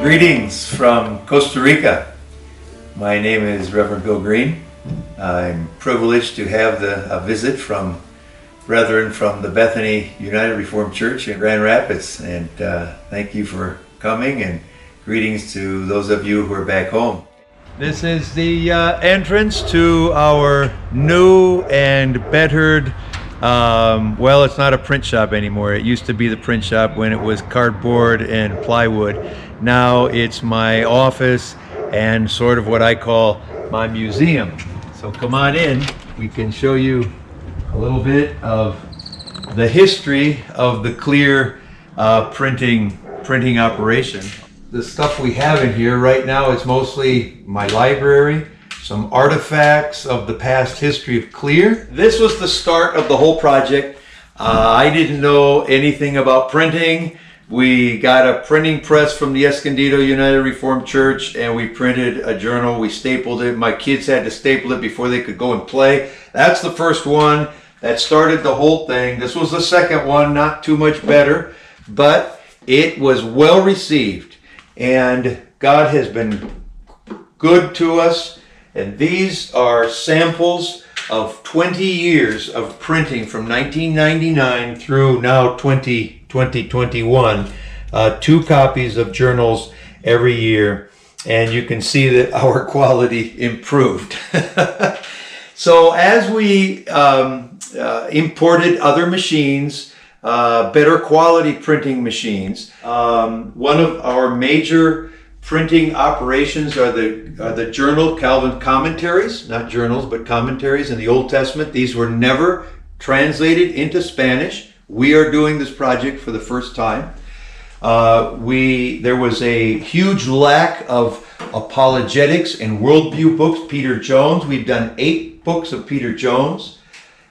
Greetings from Costa Rica. My name is Reverend Bill Green. I'm privileged to have a visit from brethren from the Bethany United Reformed Church in Grand Rapids, and thank you for coming, and greetings to those of you who are back home. This is the entrance to our new and bettered, well, it's not a print shop anymore. It used to be the print shop when it was cardboard and plywood. Now it's my office and sort of what I call my museum. So come on in, we can show you a little bit of the history of the CLIR printing operation. The stuff we have in here right now is mostly my library, some artifacts of the past history of CLIR. This was the start of the whole project. I didn't know anything about printing. We got a printing press from the Escondido United Reformed Church, and we printed a journal. We stapled it. My kids had to staple it before they could go and play. That's the first one that started the whole thing. This was the second one, not too much better, but it was well received. And God has been good to us. And these are samples of 20 years of printing from 1999 through now 2021. 2 copies of journals every year. And you can see that our quality improved. So as we imported other machines, better quality printing machines, one of our major printing operations are the journal Calvin commentaries, not journals, but commentaries in the Old Testament. These were never translated into Spanish. We are doing this project for the first time. There was a huge lack of apologetics and worldview books. Peter Jones, we've done 8 books of Peter Jones.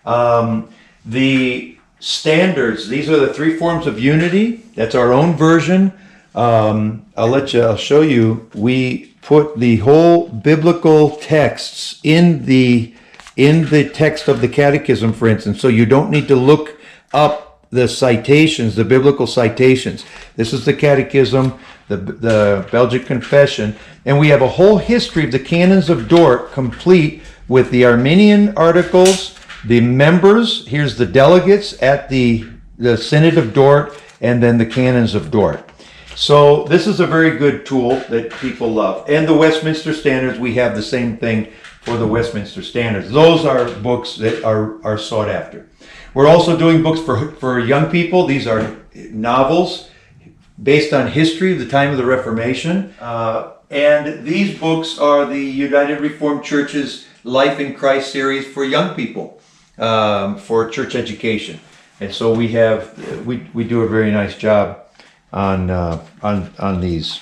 The standards, these are the 3 forms of unity. That's our own version. I'll show you. We put the whole biblical texts in the text of the catechism, for instance, so you don't need to look up the citations, the biblical citations. This is the catechism, the Belgic Confession, and we have a whole history of the canons of Dort, complete with the Arminian articles, the members, here's the delegates at the Synod of Dort, and then the canons of Dort. So this is a very good tool that people love. And the Westminster Standards, we have the same thing for the Westminster Standards. Those are books that are sought after. We're also doing books for young people. These are novels based on history of the time of the Reformation. And these books are the United Reformed Church's Life in Christ series for young people, for church education. And so we do a very nice job on these.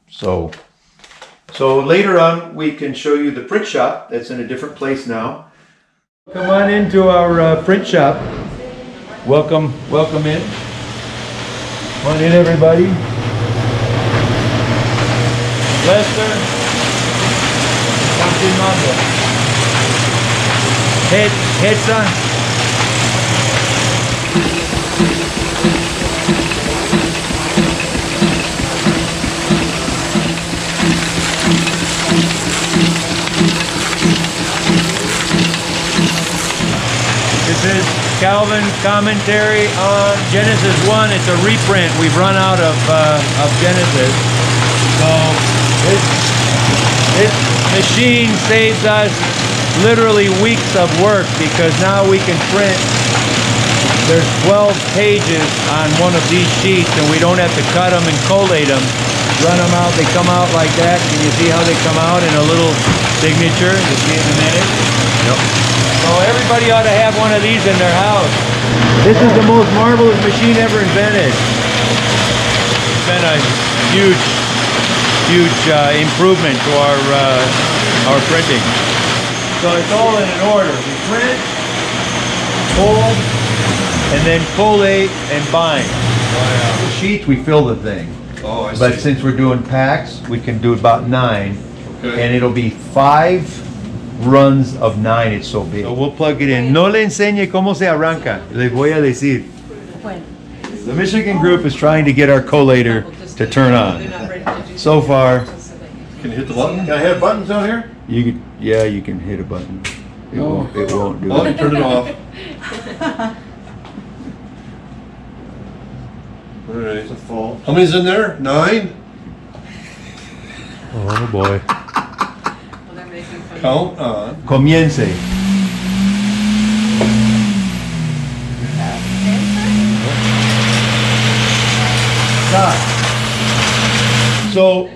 So later on we can show you the print shop that's in a different place now. Come on into our print shop. Welcome in. Come on in, everybody. Lester, continuando. Head son. This is Calvin commentary on Genesis 1. It's a reprint. We've run out of Genesis. So this machine saves us literally weeks of work, because now we can print. There's 12 pages on one of these sheets, and we don't have to cut them and collate them. Run them out. They come out like that. Can you see how they come out in a little signature? You'll see it in a minute. Yep. So everybody ought to have one of these in their house. This is the most marvelous machine ever invented. It's been a huge improvement to our printing. So it's all in an order. We print, fold, and then collate and bind. Wow. The sheets, we fill the thing. Oh, I see. But since we're doing packs, we can do about 9. Okay. And it'll be 5 runs of 9. It's so big. So we'll plug it in. No le enseñe cómo se arranca. Le voy a decir. The Michigan group is trying to get our collator to turn on. So far, Can you hit the button? Can I have buttons down here? you can hit a button. It won't do Oh, it. turn it off. All right. It's a full. How many's in there? 9? Oh boy. Well, they're making fun. Count on. Comience. So,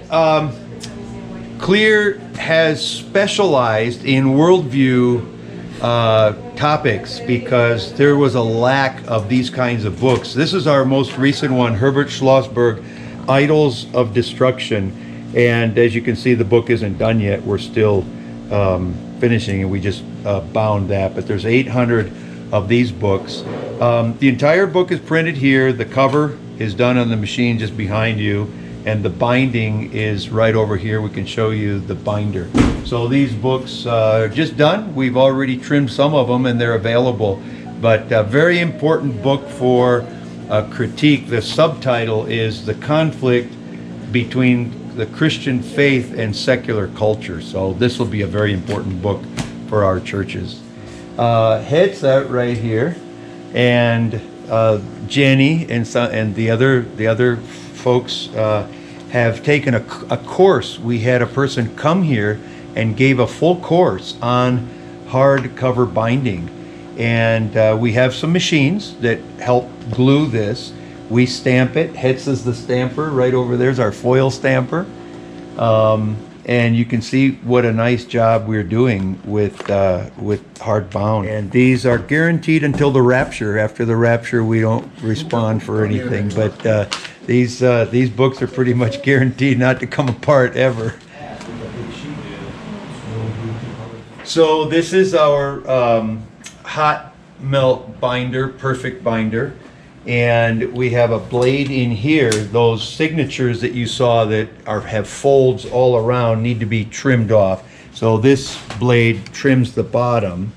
CLIR has specialized in worldview topics because there was a lack of these kinds of books. This is our most recent one, Herbert Schlossberg, Idols of Destruction. And as you can see, the book isn't done yet. We're still finishing, and we just bound that. But there's 800 of these books. The entire book is printed here. The cover is done on the machine just behind you, and the binding is right over here. We can show you the binder. So these books are just done. We've already trimmed some of them, and they're available. But a very important book for critique. The subtitle is The Conflict Between the Christian Faith and Secular Culture. So this will be a very important book for our churches. Headset right here, and Jenny and the other folks have taken a course. We had a person come here and gave a full course on hardcover binding, and we have some machines that help glue this. We stamp it. Hetz is the stamper right over there's our foil stamper, and you can see what a nice job we're doing with hardbound. And these are guaranteed until the rapture. After the rapture, we don't respond for anything. But these books are pretty much guaranteed not to come apart ever. So this is our hot melt binder, perfect binder. And we have a blade in here. Those signatures that you saw that have folds all around need to be trimmed off. So this blade trims the bottom.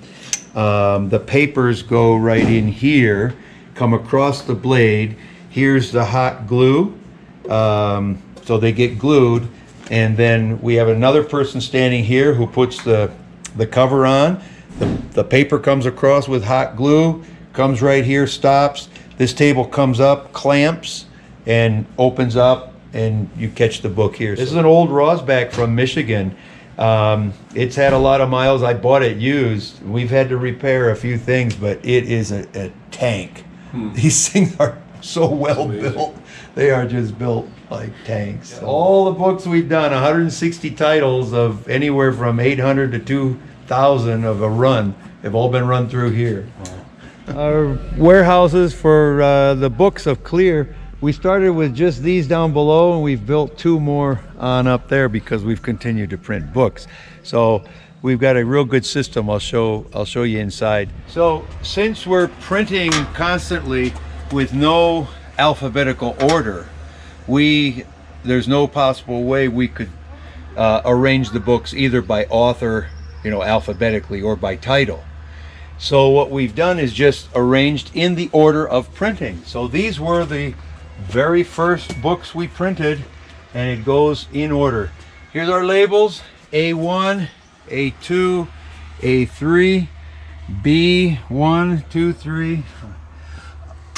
The papers go right in here, come across the blade. Here's the hot glue. So they get glued. And then we have another person standing here who puts the cover on. The paper comes across with hot glue, comes right here, stops. This table comes up, clamps, and opens up, and you catch the book here. This is an old Rosback from Michigan. It's had a lot of miles. I bought it used. We've had to repair a few things, but it is a tank. These things are so well built. They are just built like tanks. All the books we've done, 160 titles of anywhere from 800 to 2,000 of a run, have all been run through here. Our warehouses for the books of CLIR, we started with just these down below, and we've built 2 more on up there because we've continued to print books. So we've got a real good system. I'll show you inside. So since we're printing constantly with no alphabetical order, there's no possible way we could arrange the books either by author, alphabetically, or by title. So what we've done is just arranged in the order of printing. So these were the very first books we printed, and it goes in order. Here's our labels: A1, A2, A3, B1, 2, 3.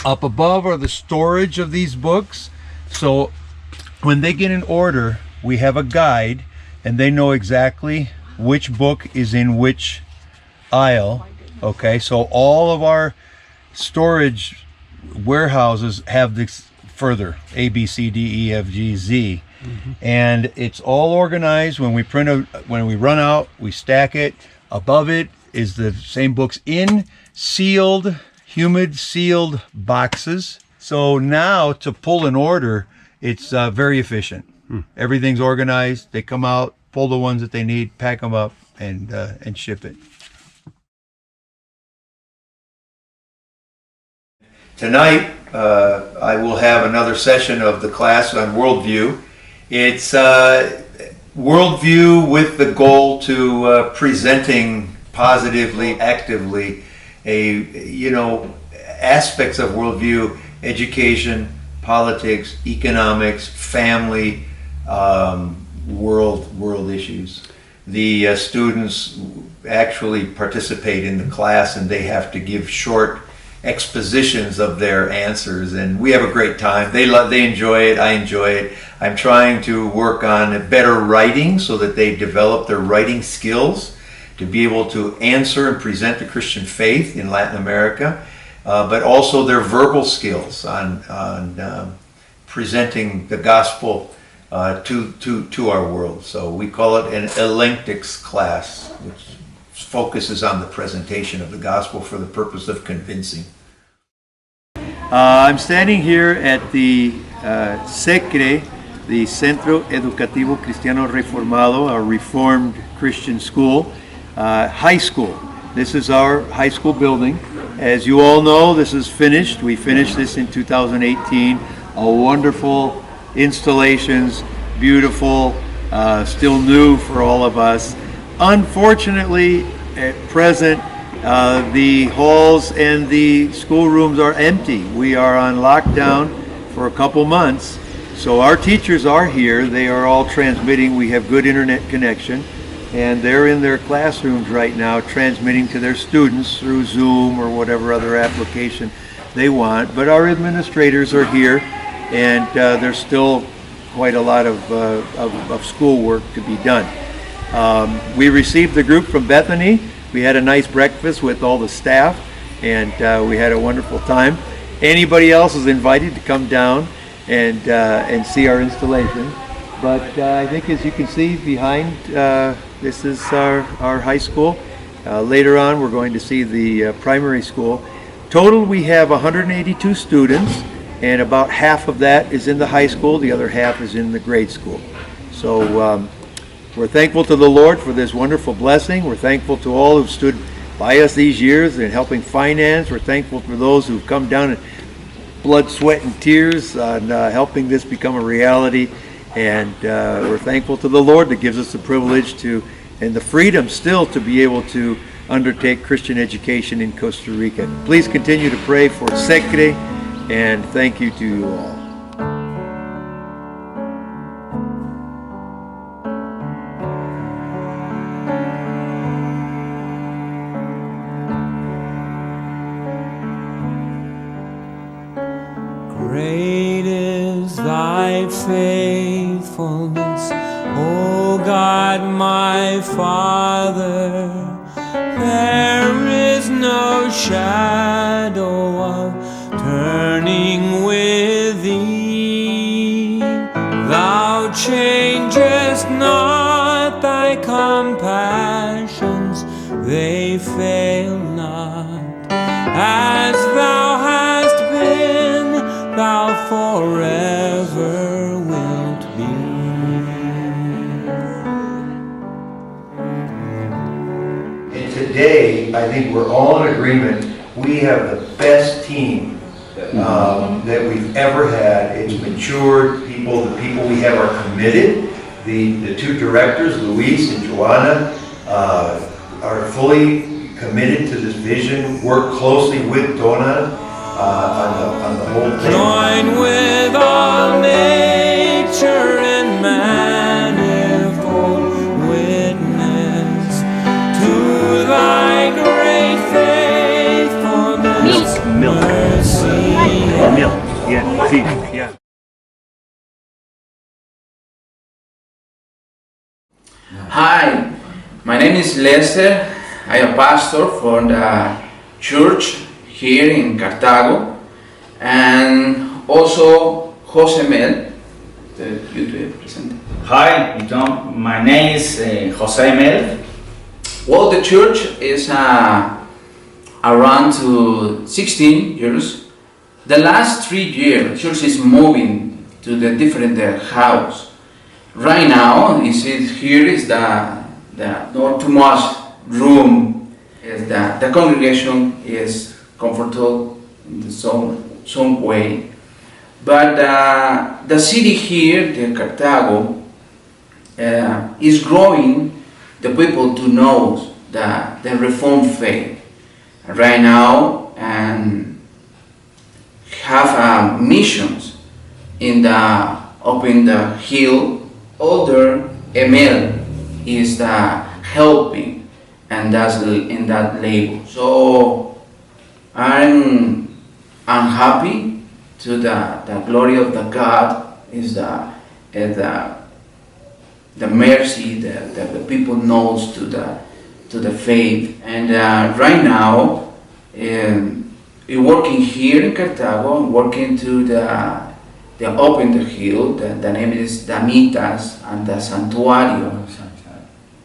Up above are the storage of these books. So when they get in order, we have a guide, and they know exactly which book is in which aisle. Okay, so all of our storage warehouses have this further A, B, C, D, E, F, G, Z, and it's all organized. When we when we run out, we stack it. Above it is the same books in sealed, humid sealed boxes. So now to pull an order, it's very efficient. Everything's organized. They come out, pull the ones that they need, pack them up, and ship it. Tonight, I will have another session of the class on worldview. It's worldview with the goal to presenting positively, actively, aspects of worldview: education, politics, economics, family, world issues. The students actually participate in the class, and they have to give short expositions of their answers, and we have a great time. They enjoy it. I enjoy it. I'm trying to work on better writing so that they develop their writing skills to be able to answer and present the Christian faith in Latin America, but also their verbal skills on presenting the gospel to our world. So we call it an Elenchtics class, which focuses on the presentation of the gospel for the purpose of convincing. I'm standing here at the CLIR, the Centro Educativo Cristiano Reformado, a Reformed Christian school, high school. This is our high school building. As you all know, this is finished. We finished this in 2018. A wonderful installations, beautiful, still new for all of us. Unfortunately, at present, the halls and the schoolrooms are empty. We are on lockdown for a couple months. So our teachers are here. They are all transmitting. We have good internet connection, and they're in their classrooms right now transmitting to their students through Zoom or whatever other application they want. But our administrators are here, and there's still quite a lot of schoolwork to be done. We received the group from Bethany. We had a nice breakfast with all the staff, and we had a wonderful time. Anybody else is invited to come down and see our installation. But I think, as you can see behind, this is our high school. Later on, we're going to see the primary school. Total, we have 182 students, and about half of that is in the high school. The other half is in the grade school. So we're thankful to the Lord for this wonderful blessing. We're thankful to all who've stood by us these years in helping finance. We're thankful for those who've come down in blood, sweat, and tears on helping this become a reality. And we're thankful to the Lord that gives us the privilege to, and the freedom still, to be able to undertake Christian education in Costa Rica. Please continue to pray for CLIR, and thank you to you all. Great is thy faithfulness, O God my Father. There is no shadow of turning with thee. Thou changest not, thy compassions, they fail not. As thou hast been, thou forever wilt be. And today, I think we're all in agreement, we have the best team that we've ever had. It's matured people. The people we have are committed. The two directors, Luis and Joanna, are fully committed to this vision, work closely with Donna on the whole thing. Join with all nature in manifold witness to thy great faithfulness, mercy. Yeah. Hi, my name is Lester. I am a pastor for the church here in Cartago, and also Jose Mel, the YouTube presenter. Hi, Tom. My name is Jose Mel. Well, the church is around to 16 years. The last 3 years, the church is moving to the different house. Right now, you see here is the not too much room. Is the congregation is comfortable in some way, but the city here, the Cartago, is growing. The people to know the Reformed faith right now, and have missions in the up in the hill older Emil is helping and that's in that label. So I'm happy to the glory of the God is the mercy that the people knows to the faith. And right now we're working here in Cartago, working to the open the hill. The name is Damitas and the Santuario.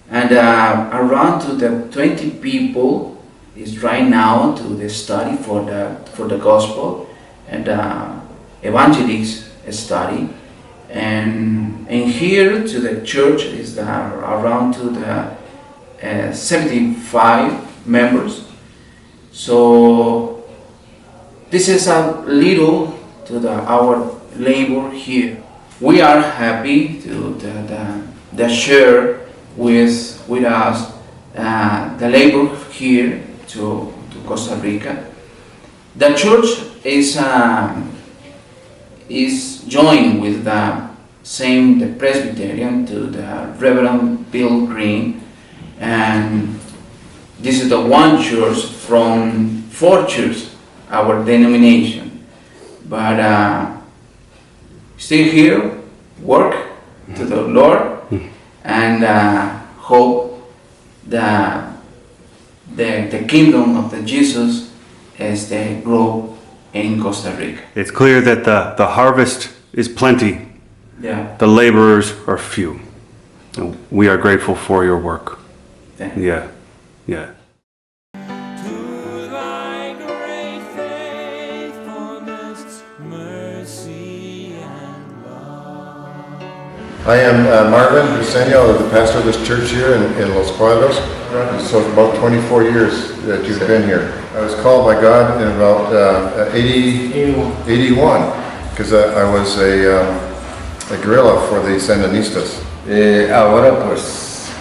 And around to the 20 people is right now to the study for the gospel and evangelists study. And here to the church is around to the 75 members. So this is a little to our labor here. We are happy to the share with us the labor here to Costa Rica. The church is joined with the Presbyterian to the Reverend Bill Green, and this is the one church from 4 churches, our denomination. But still here, work to the Lord, and hope the kingdom of the Jesus as they grow in Costa Rica. It's clear that the harvest is plenty. Yeah. The laborers are few. And we are grateful for your work. Thank you. Yeah, yeah. To thy great faithfulness, mercy, and love. I am Marvin Briseño, the pastor of this church here in Los Quadros. So it's about 24 years that you've been here. I was called by God in about 81, because I was a guerrilla for the Sandinistas. Ahora pues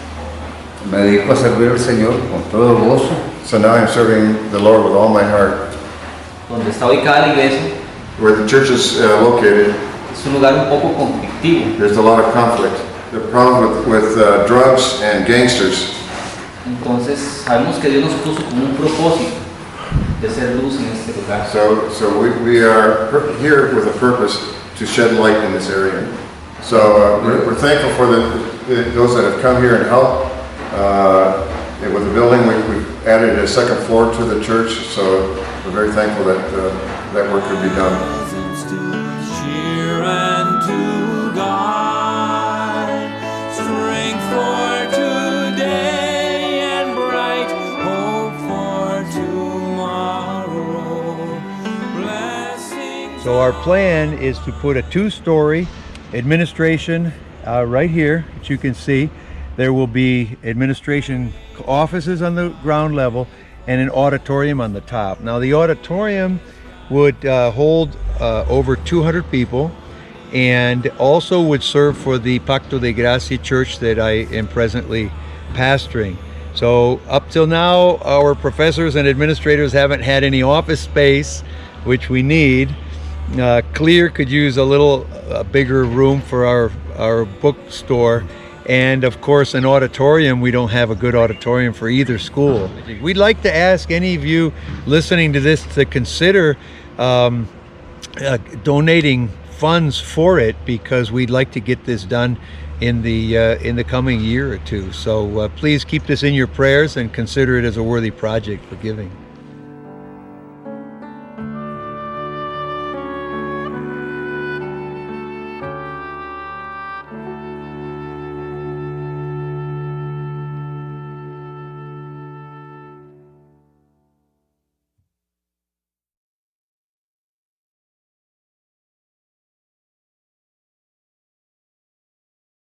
me dedico a servir al Señor con todo gozo. So now I'm serving the Lord with all my heart. Donde está ubicada la iglesia Where the church is located, es un lugar un poco conflictivo. there's a lot of conflict. The problem with drugs and gangsters. Entonces sabemos que Dios nos puso como un propósito de ser luz en este lugar. So we are here with a purpose to shed light in this area. So we're thankful for those that have come here and helped. With the building, we've added a second floor to the church, so we're very thankful that that work could be done. Cheer and to guide, strength for today and bright hope for tomorrow. Blessings. So our plan is to put a 2-story administration right here that you can see. There will be administration offices on the ground level and an auditorium on the top. Now the auditorium would hold over 200 people and also would serve for the Pacto de Gracia church that I am presently pastoring. So up till now, our professors and administrators haven't had any office space, which we need. CLIR could use a bigger room for our bookstore, and of course an auditorium. We don't have a good auditorium for either school. We'd like to ask any of you listening to this to consider donating funds for it, because we'd like to get this done in the coming year or two. So please keep this in your prayers and consider it as a worthy project for giving.